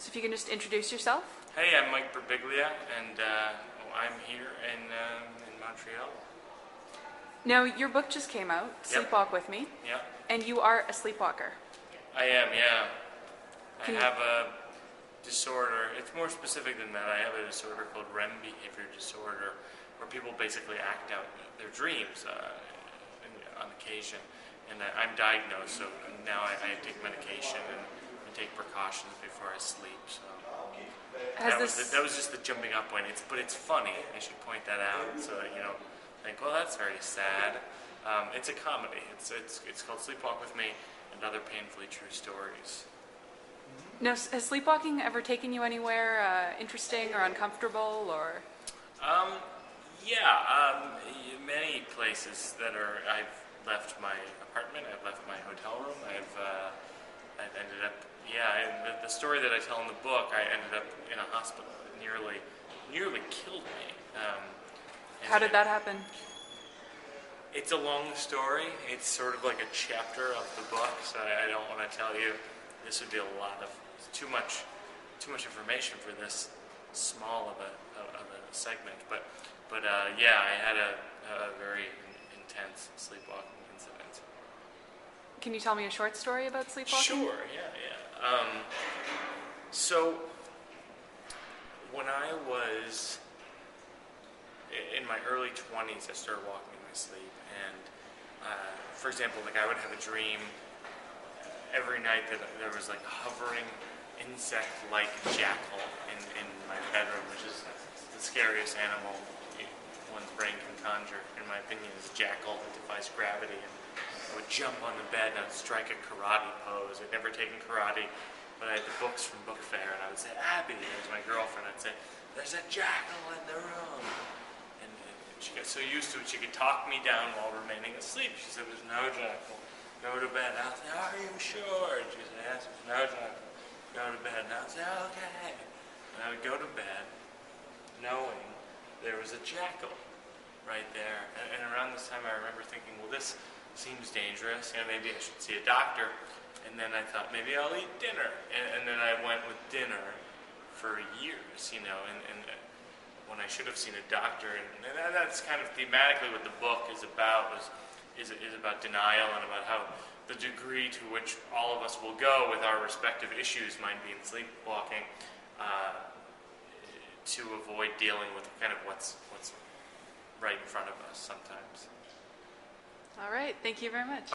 So if you can just introduce yourself. Hey, I'm Mike Birbiglia, and I'm here in Montreal. Now, your book just came out, Yep. Sleepwalk With Me, Yeah, and you are a sleepwalker. I am, yeah. I Can you- have a disorder. It's more specific than that. I have a disorder called REM behavior disorder, where people basically act out their dreams on occasion. And I'm diagnosed, so now I take medication and take precautions before I sleep. So Has that was just the jumping up point. But it's funny. I should point that out. So that you don't think, well, that's very sad. It's a comedy. It's called Sleepwalk With Me and Other Painfully True Stories. Now, has sleepwalking ever taken you anywhere interesting or uncomfortable, or? Many places that are. I've left my apartment. I've left my hotel room. I've ended up. Yeah, the story that I tell in the book, I ended up in a hospital. It nearly killed me. How did that happen? It's a long story. It's sort of like a chapter of the book, so I don't want to tell you. This would be a lot of too much information for this small of a segment. But I had a very intense sleepwalking incident. Can you tell me a short story about sleepwalking? Sure. Yeah. So when I was in my early 20s, I started walking in my sleep, and for example, like I would have a dream every night that there was like a hovering insect-like jackal in my bedroom, which is the scariest animal one's brain can conjure, in my opinion, is a jackal that defies gravity. And I would jump on the bed and I'd strike a karate pose. I'd never taken karate, but I had the books from Book Fair, and I would say, Abby, there's my girlfriend, I'd say, there's a jackal in the room. And she got so used to it, she could talk me down while remaining asleep. She said, there's no jackal. Go to bed. And I'll say, are you sure? And she said, yes, there's no jackal. Go to bed. And I'll say, okay. And I would go to bed knowing there was a jackal right there. And around this time I remember thinking, well, this seems dangerous. Maybe I should see a doctor. And then I thought, maybe I'll eat dinner. And then I went with dinner for years, and when I should have seen a doctor. And that's kind of thematically what the book is about, is about denial and about how the degree to which all of us will go with our respective issues, mine being sleepwalking, to avoid dealing with kind of what's right in front of us sometimes. All right. Thank you very much.